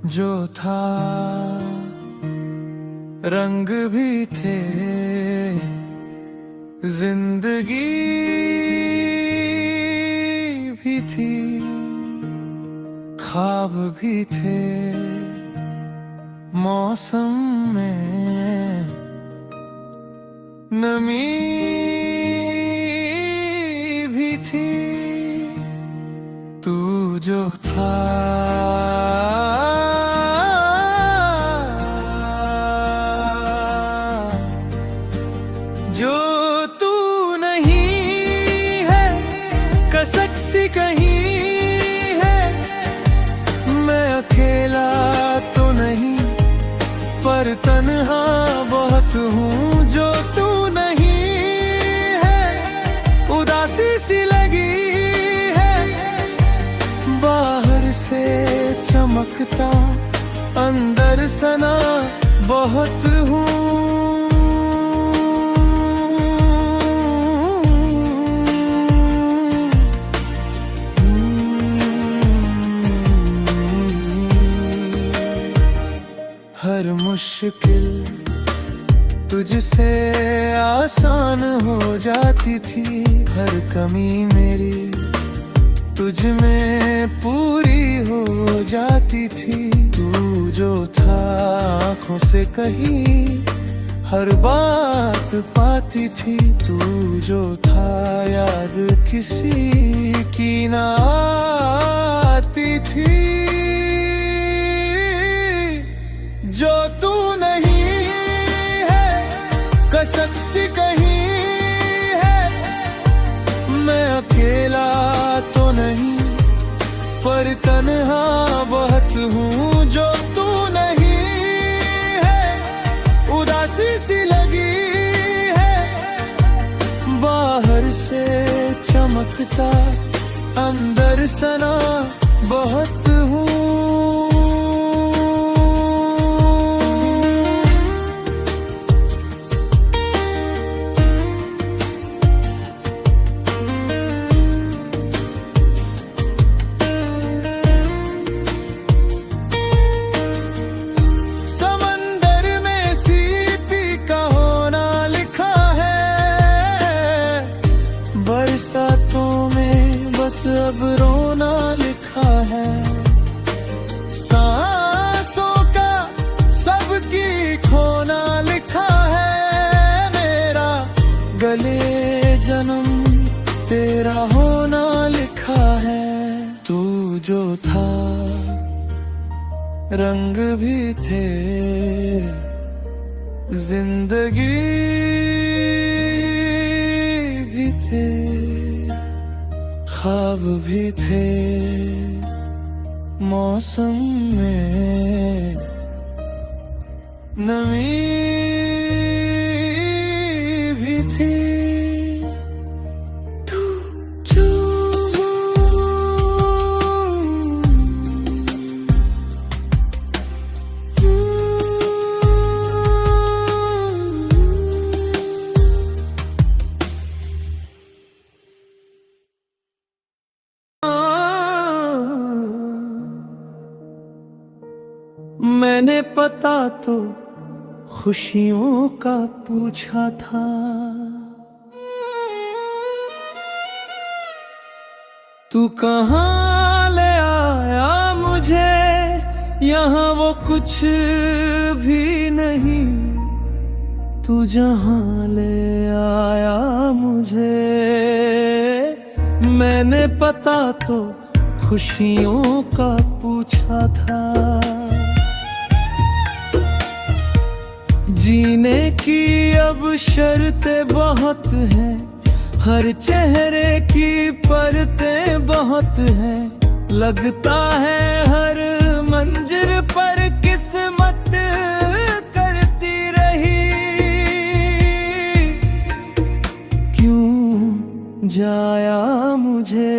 जो था रंग भी थे, जिंदगी भी थी, ख्वाब भी थे। मौसम में नमी भी थी, तू जो था जो तू नहीं है, कसक सी कहीं है। मैं अकेला तो नहीं पर तन्हा बहुत हूँ। जो तू नहीं है, उदासी सी लगी है। बाहर से चमकता, अंदर सना बहुत हूँ। हर मुश्किल तुझसे आसान हो जाती थी। हर कमी मेरी तुझ में पूरी हो जाती थी। तू जो था आँखों से कही हर बात पाती थी। तू जो था याद किसी की ना आती थी। जो तू नहीं है, कसक सी कहीं है। मैं अकेला तो नहीं पर तन्हा बहुत हूँ। जो तू नहीं है, उदासी सी लगी है। बाहर से चमकता, अंदर सना बहुत हूँ। बरसातों में बस अब रोना लिखा है। सांसों का सबकी खोना लिखा है। मेरा गले जन्म तेरा होना लिखा है। तू जो था रंग भी थे, जिंदगी भी थे, ख्वाब भी थे। मौसम में नमी भी थी। तू जो मैंने पता तो खुशियों का पूछा था। तू कहाँ ले आया मुझे, यहाँ वो कुछ भी नहीं। तू जहाँ ले आया मुझे, मैंने पता तो खुशियों का पूछा था। जीने की अब शर्तें बहुत हैं, हर चेहरे की परतें बहुत हैं। लगता है हर मंजिल पर किस्मत करती रही। क्यों जाया मुझे,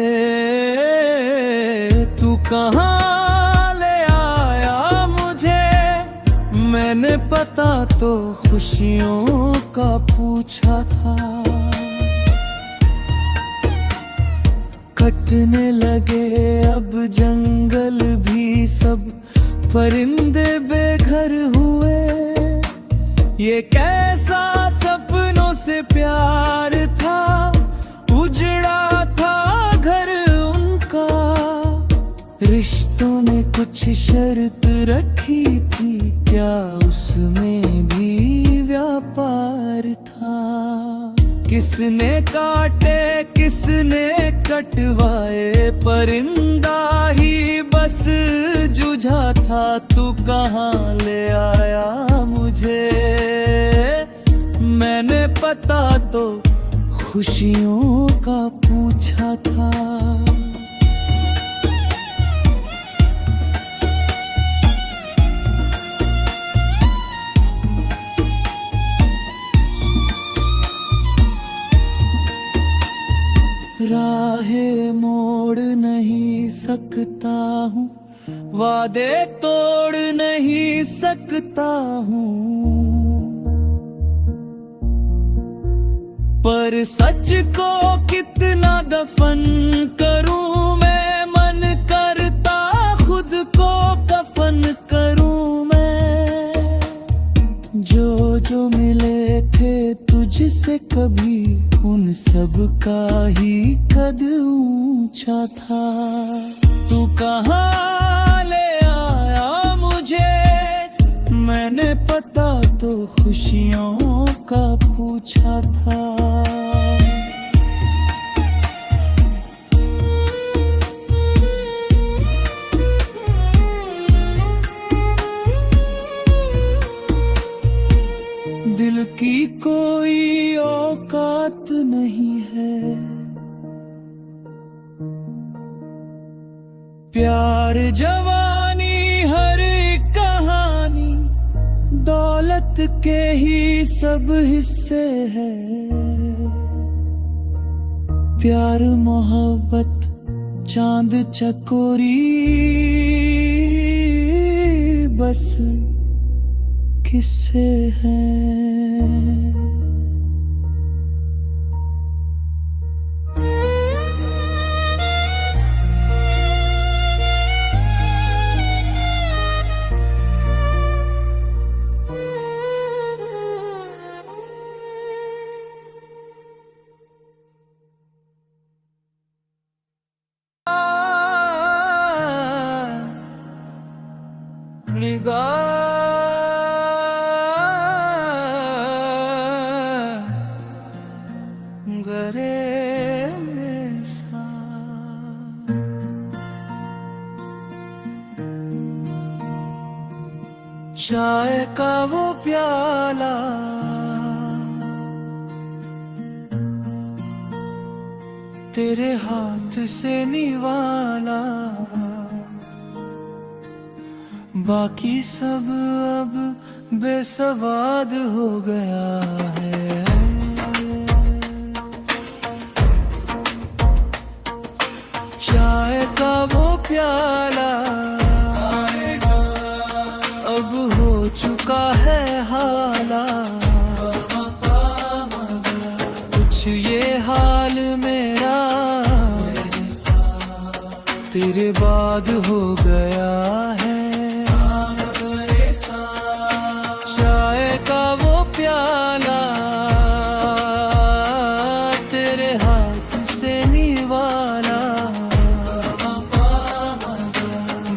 तू कहाँ मैंने पता तो खुशियों का पूछा था। कटने लगे अब जंगल भी सब परिंदे बेघर हुए, ये कैसा सपनों से प्यार था, उजड़ा था घर उनका। रिश्तों में कुछ शर्त रखी थी, क्या उसमें भी व्यापार था। किसने काटे किसने कटवाए, परिंदा ही बस जूझा था। तू कहाँ ले आया मुझे, मैंने पता तो खुशियों का पूछा था। राहें मोड़ नहीं सकता हूँ, वादे तोड़ नहीं सकता हूँ, पर सच को कितना दफन करूँ मैं। मन करता खुद को कफन करूँ मैं। जो जो मिले थे तुझसे कभी, उन सब का ही कद ऊंचा था। तू कहाँ ले आया मुझे, मैंने पता तो खुशियों का पूछा था। दिल की कोई औकात नहीं है, प्यार जवानी हर एक कहानी, दौलत के ही सब हिस्से है। प्यार मोहब्बत चांद चकोरी, बस किस्से हैं। चाय का वो प्याला, तेरे हाथ से निवाला, बाकी सब अब बेसवाद हो गया है। चाय का वो प्याला अब हो चुका है हाला, कुछ ये हाल मेरा तेरे बाद हो गया है। चाय का वो प्याला तेरे हाथ से निवाला,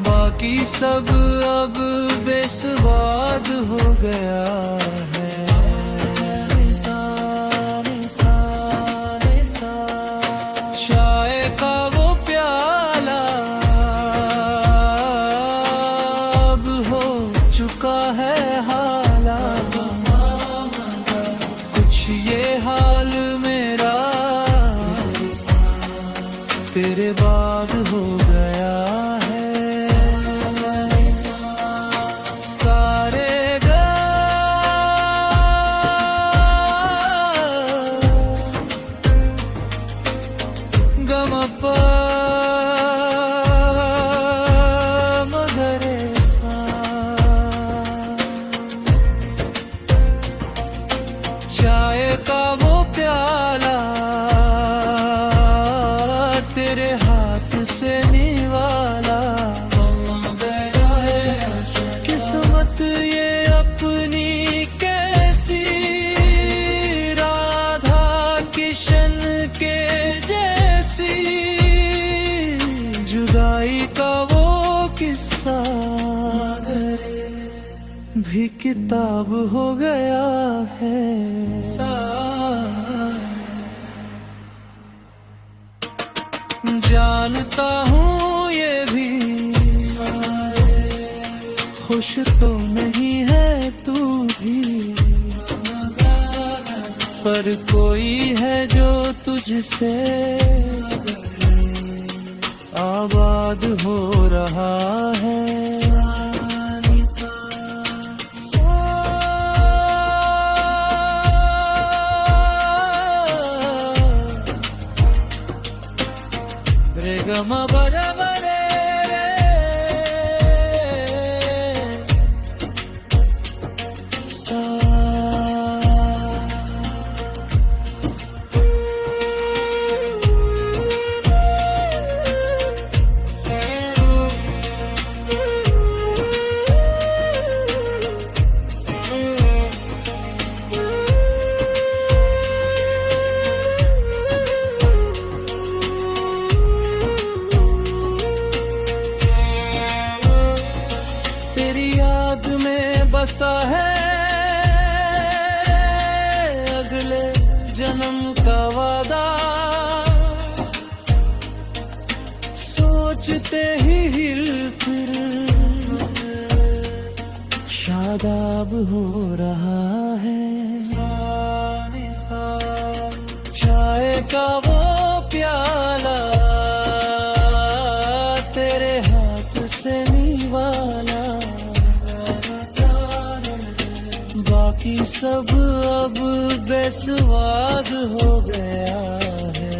बाकी सब अब बेसवाद हो गया है। चाय का वो प्याला अब हो चुका है हाला, कुछ ये हाल मेरा तेरे बाद हो गया है। चाय का वो प्याला तेरे हाथ से निवाला, भी किताब हो गया है। जानता हूँ ये भी खुश तो नहीं है तू भी, पर कोई है जो तुझसे आबाद हो रहा है। Gama bara bare sa बसा है अगले जन्म का वादा, सोचते ही फिर शादाब हो रहा है। चाय का वो प्याला तेरे हाथ से निवाला, बाकी सब अब बेस्वाद हो गया है।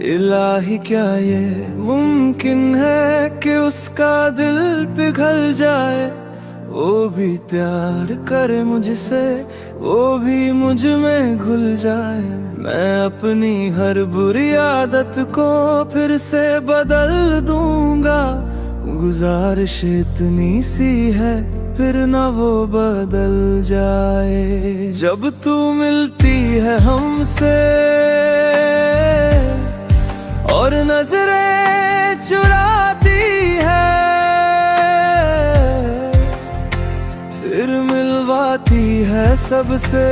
इलाही क्या ये मुमकिन है कि उसका दिल पिघल जाए, वो भी प्यार करे मुझसे, वो भी मुझ में घुल जाए। मैं अपनी हर बुरी आदत को फिर से बदल दूंगा, गुजारिश इतनी सी है फिर न वो बदल जाए। जब तू मिलती है हमसे और नजरें चुराती है, फिर मिलवाती है सबसे,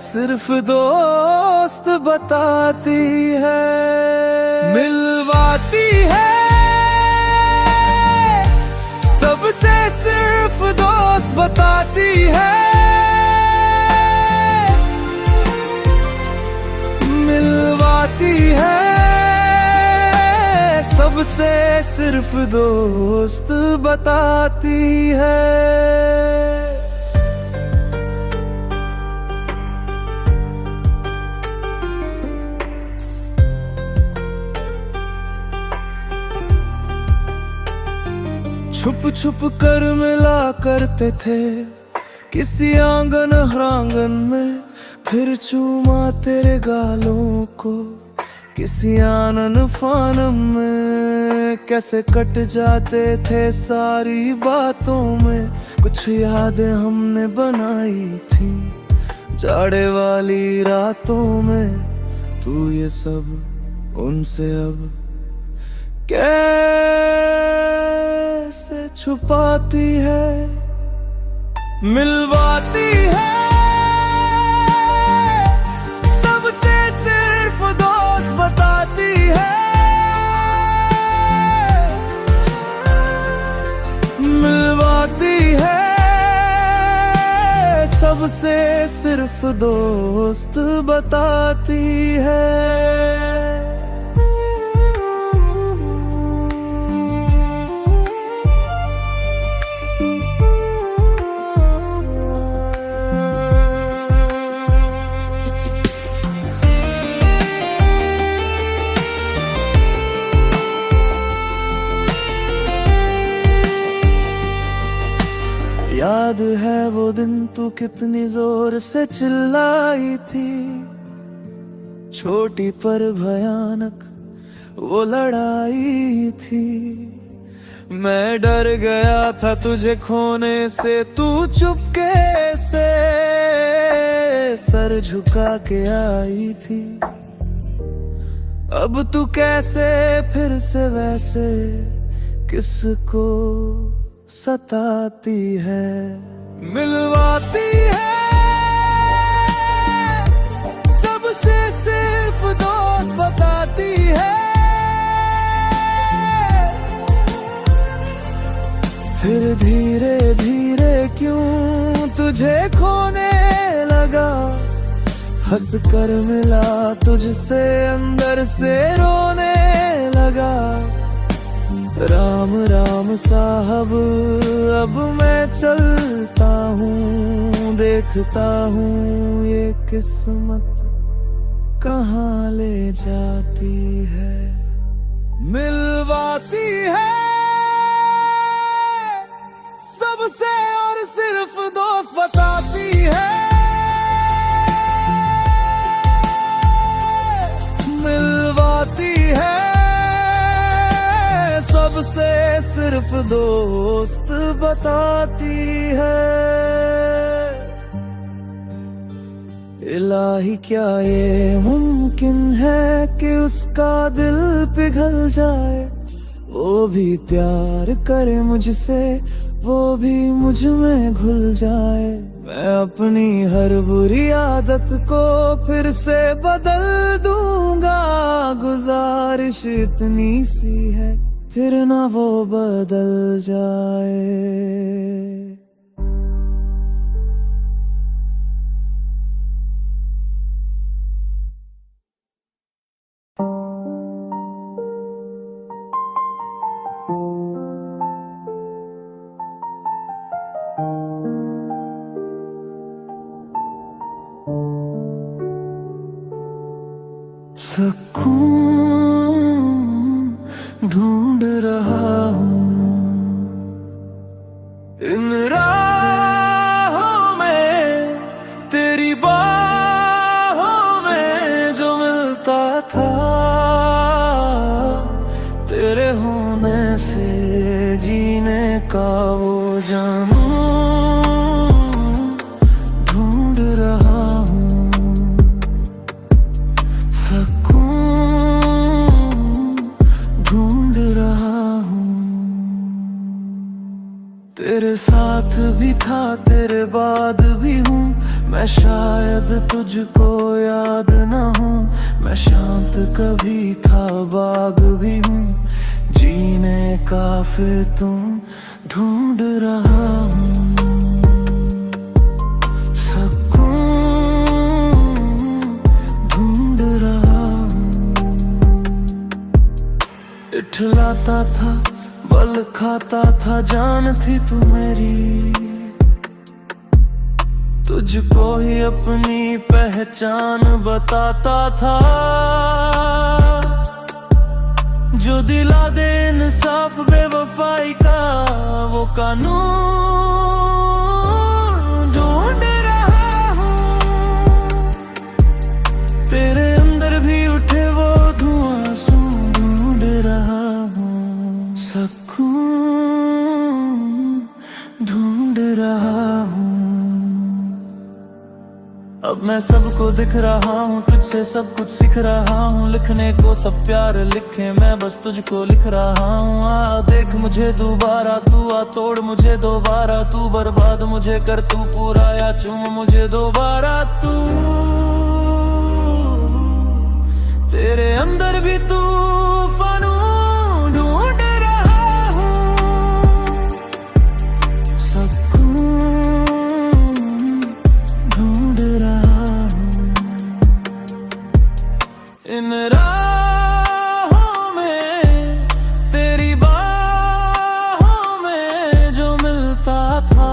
सिर्फ दोस्त बताती है। मिलवाती है सबसे, सिर्फ दोस्त बताती है। मिलवाती है सबसे, सिर्फ दोस्त बताती है। छुप छुप कर मिला करते थे किसी आंगन हरांगन में, फिर चूमा तेरे गालों को किसी आनन फानम में। कैसे कट जाते थे सारी बातों में, कुछ यादें हमने बनाई थी जाड़े वाली रातों में। तू ये सब उनसे अब कैसे छुपाती है। मिलवाती है सबसे, सिर्फ दोस्त बताती है। मिलवाती है सबसे, सिर्फ दोस्त बताती है। वो दिन तू कितनी जोर से चिल्लाई थी, छोटी पर भयानक वो लड़ाई थी। मैं डर गया था तुझे खोने से, तू चुपके से सर झुका के आई थी। अब तू कैसे फिर से वैसे किसको सताती है, मिलवाती है सबसे सिर्फ दोस्त बताती है। फिर धीरे धीरे क्यों तुझे खोने लगा, हंस कर मिला तुझसे अंदर से रोने लगा। राम राम साहब अब मैं चलता हूँ, देखता हूँ ये किस्मत कहाँ ले जाती है, मिलवाती है सबसे और सिर्फ दोस्त बताती है। मिलवाती है सबसे सिर्फ दोस्त बताती है। इलाही क्या ये मुमकिन है कि उसका दिल पिघल जाए, वो भी प्यार करे मुझसे, वो भी मुझ में घुल जाए। मैं अपनी हर बुरी आदत को फिर से बदल दूंगा, गुजारिश इतनी सी है फिर ना वो बदल जाए। सुकून ढूंढ रहा हूँ इन राहों में, तेरी बाहों में जो मिलता था, तेरे होने से जीने का वो जानू ढूंढ रहा हूँ। तेरे साथ भी था तेरे बाद भी हूँ मैं, शायद तुझको याद न हूँ। मैं शांत कभी था बाग भी हूँ, जीने का फिर तुम ढूंढ रहा हूँ। ढूंढ रहा हूँ। इठलाता था बल खाता था, जान थी तू मेरी, तुझको ही अपनी पहचान बताता था। जो दिला दे इंसाफ बेवफाई का वो कानून ढूंढ रहा हूँ। तेरे अंदर भी उठे वो धुआं सू ढूंढ रहा हूँ। सुकून ढूंढ रहा हूँ। अब मैं सबको दिख रहा हूँ, तुझसे सब कुछ सीख रहा हूँ। लिखने को सब प्यार लिखे, मैं बस तुझको लिख रहा हूँ। आ देख मुझे दोबारा, तू आ तोड़ मुझे दोबारा, तू बर्बाद मुझे कर तू पूरा, या चूम मुझे दोबारा तू। तेरे अंदर भी तूफानों ढूंढ रहा हूँ। सुकून ढूंढ रहा हूँ इन राहों में, तेरी बाहों में जो मिलता था,